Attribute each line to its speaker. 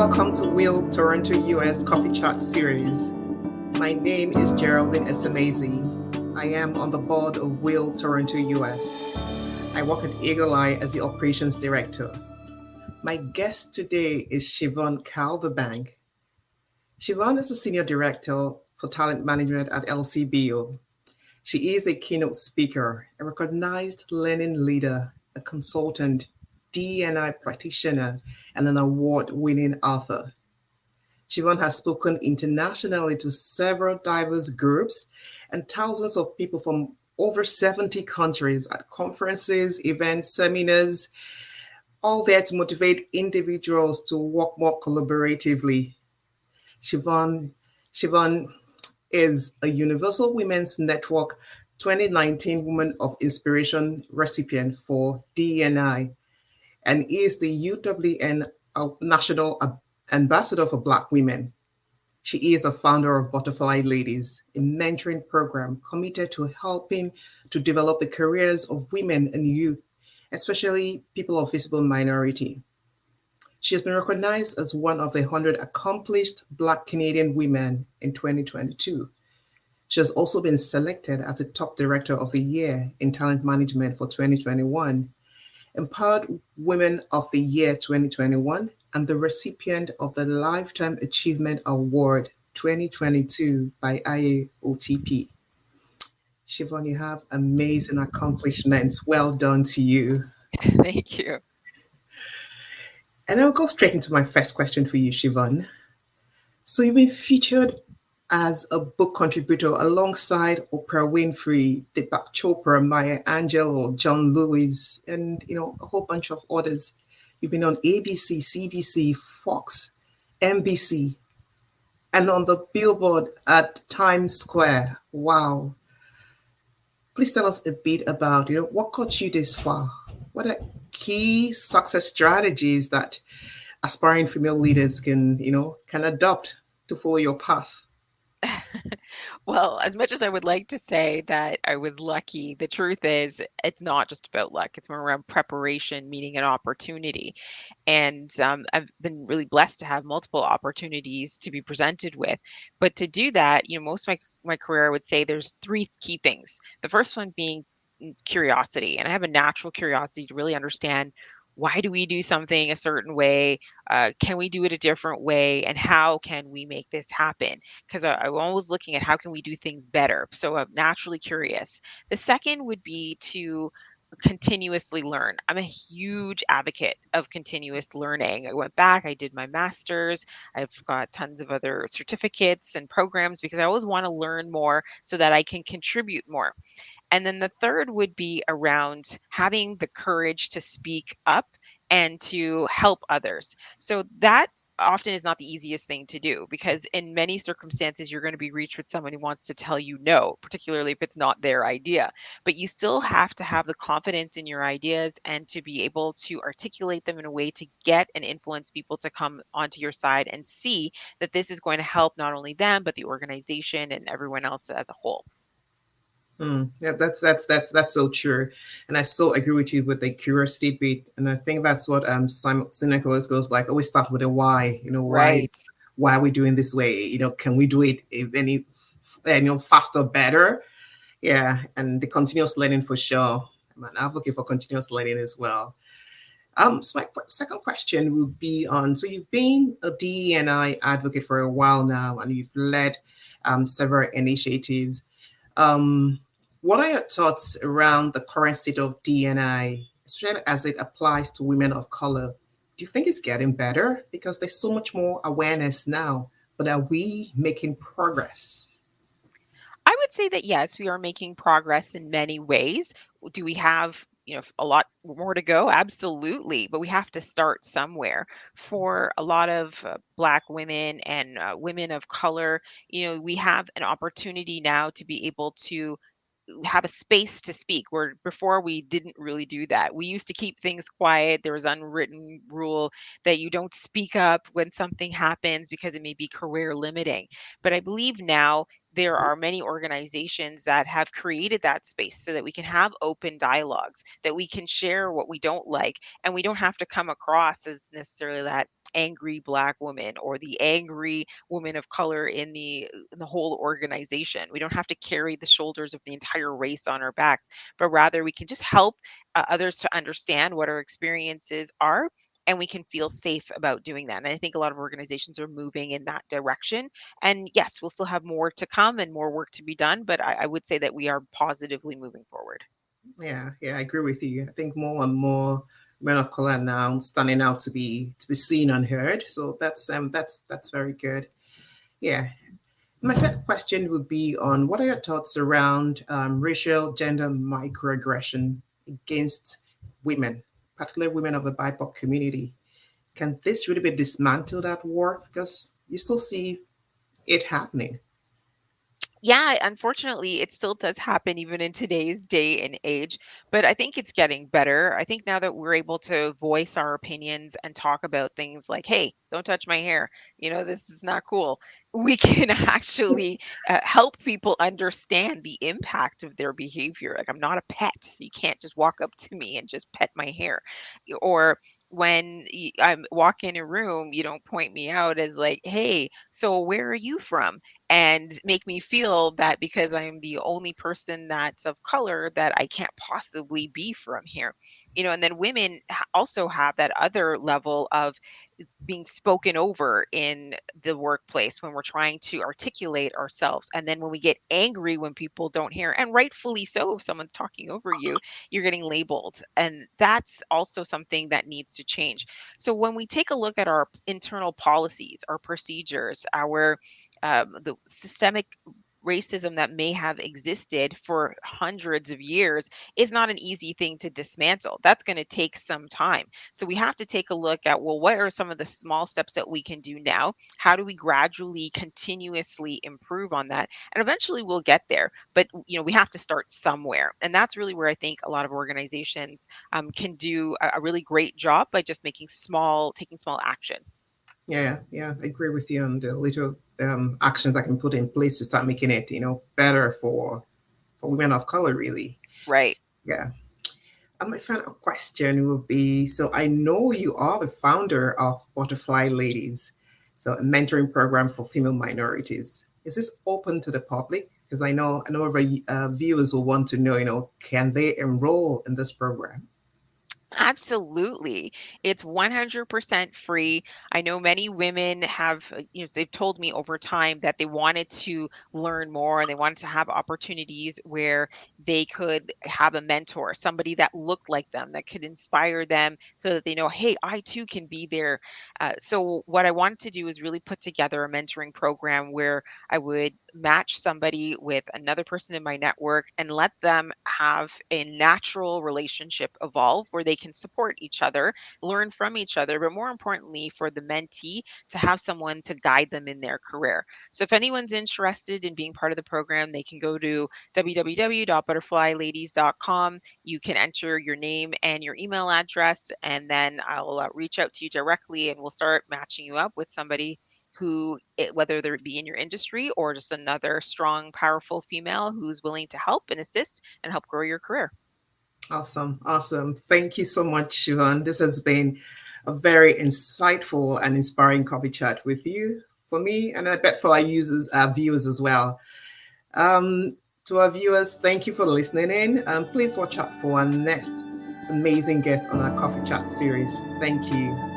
Speaker 1: welcome to Will Toronto US Coffee Chat series. My name is Geraldine Esemezie. I am on the board of Will Toronto US. I work at Eagle Eye as the operations director. My guest today is Siobhan Calderbank. Siobhan is a senior director for talent management at LCBO. She is a keynote speaker, a recognized learning leader, a consultant, DE&I practitioner, and an award-winning author. Siobhan has spoken internationally to several diverse groups and thousands of people from over 70 countries at conferences, events, seminars, all there to motivate individuals to work more collaboratively. Siobhan is a Universal Women's Network 2019 Women of Inspiration recipient for DE&I and is the UWN National Ambassador for Black Women. She is the founder of Butterfly Ladies, a mentoring program committed to helping to develop the careers of women and youth, especially people of visible minority. She has been recognized as one of the 100 accomplished Black Canadian women in 2022. She has also been selected as the top director of the year in talent management for 2021, Empowered Women of the Year 2021, and the recipient of the Lifetime Achievement Award 2022 by IAOTP. Siobhan, you have amazing accomplishments. Well done to you.
Speaker 2: Thank you.
Speaker 1: And I'll go straight into my first question for you, Siobhan. So you've been featured as a book contributor alongside Oprah Winfrey, Deepak Chopra, Maya Angelou, John Lewis, and a whole bunch of others. You've been on ABC, CBC, Fox, NBC, and on the billboard at Times Square. Wow. Please tell us a bit about what got you this far. What are key success strategies that aspiring female leaders can adopt to follow your path?
Speaker 2: Well, as much as I would like to say that I was lucky, the truth is it's not just about luck. It's more around preparation, meeting an opportunity. And I've been really blessed to have multiple opportunities to be presented with. But to do that, most of my career, I would say there's three key things. The first one being curiosity. And I have a natural curiosity to really understand, why do we do something a certain way? Can we do it a different way? And how can we make this happen? Because I'm always looking at how can we do things better. So I'm naturally curious. The second would be to continuously learn. I'm a huge advocate of continuous learning. I went back, I did my master's, I've got tons of other certificates and programs because I always want to learn more so that I can contribute more. And then the third would be around having the courage to speak up and to help others. So that often is not the easiest thing to do because in many circumstances you're going to be reached with someone who wants to tell you no, particularly if it's not their idea. But you still have to have the confidence in your ideas and to be able to articulate them in a way to get and influence people to come onto your side and see that this is going to help not only them but the organization and everyone else as a whole.
Speaker 1: Yeah, that's so true, and I so agree with you with the curiosity bit. And I think that's what Simon Sinek always goes like. Always start with a why.
Speaker 2: Right.
Speaker 1: Why are we doing this way? Can we do it any faster, better? Yeah, and the continuous learning for sure. I'm an advocate for continuous learning as well. So my second question will be on. So you've been a DE&I advocate for a while now, and you've led several initiatives. What are your thoughts around the current state of DE&I, especially as it applies to women of color? Do you think it's getting better? Because there's so much more awareness now, but are we making progress?
Speaker 2: I would say that yes, we are making progress in many ways. Do we have, a lot more to go? Absolutely, but we have to start somewhere. For a lot of Black women and women of color, we have an opportunity now to be able to have a space to speak where before we didn't really do that. We used to keep things quiet. There was unwritten rule that you don't speak up when something happens because it may be career limiting. But I believe now there are many organizations that have created that space so that we can have open dialogues, that we can share what we don't like, and we don't have to come across as necessarily that angry black woman or the angry woman of color in the whole organization. We don't have to carry the shoulders of the entire race on our backs, but rather we can just help others to understand what our experiences are, and we can feel safe about doing that. And I think a lot of organizations are moving in that direction. And yes, we'll still have more to come and more work to be done, but I would say that we are positively moving forward.
Speaker 1: Yeah, yeah, I agree with you. I think more and more men of color are now standing out to be seen and heard. So that's very good. Yeah. My third question would be on what are your thoughts around racial gender microaggression against women, particularly women of the BIPOC community? Can this really be dismantled at work? Because you still see it happening.
Speaker 2: Yeah, unfortunately, it still does happen even in today's day and age, but I think it's getting better. I think now that we're able to voice our opinions and talk about things like, hey, don't touch my hair, this is not cool, we can actually help people understand the impact of their behavior. Like, I'm not a pet, so you can't just walk up to me and just pet my hair. Or when I walk in a room, you don't point me out as like, hey, so where are you from? And make me feel that because I'm the only person that's of color that I can't possibly be from here. And then women also have that other level of being spoken over in the workplace when we're trying to articulate ourselves. And then when we get angry when people don't hear, and rightfully so, if someone's talking over you, you're getting labeled. And that's also something that needs to change. So when we take a look at our internal policies, our procedures, our the systemic racism that may have existed for hundreds of years is not an easy thing to dismantle. That's going to take some time. So we have to take a look at, well, what are some of the small steps that we can do now? How do we gradually, continuously improve on that? And eventually we'll get there. But we have to start somewhere. And that's really where I think a lot of organizations can do a really great job by just taking small action.
Speaker 1: Yeah, yeah, I agree with you on the little actions I can put in place to start making it, better for women of color, really.
Speaker 2: Right.
Speaker 1: Yeah. And my final question will be: so I know you are the founder of Butterfly Ladies, so a mentoring program for female minorities. Is this open to the public? Because I know our viewers will want to know, can they enroll in this program?
Speaker 2: Absolutely. It's 100% free. I know many women have, they've told me over time that they wanted to learn more and they wanted to have opportunities where they could have a mentor, somebody that looked like them, that could inspire them so that they know, hey, I too can be there. So, what I wanted to do is really put together a mentoring program where I would match somebody with another person in my network and let them have a natural relationship evolve where they can support each other, learn from each other, but more importantly, for the mentee to have someone to guide them in their career. So if anyone's interested in being part of the program, they can go to www.butterflyladies.com. You can enter your name and your email address, and then I'll reach out to you directly and we'll start matching you up with somebody whether they be in your industry or just another strong, powerful female who's willing to help and assist and help grow your career.
Speaker 1: Awesome, awesome. Thank you so much, Siobhan. This has been a very insightful and inspiring coffee chat with you, for me, and I bet for our viewers as well. Um, to our viewers, thank you for listening in. Please watch out for our next amazing guest on our coffee chat series. Thank you.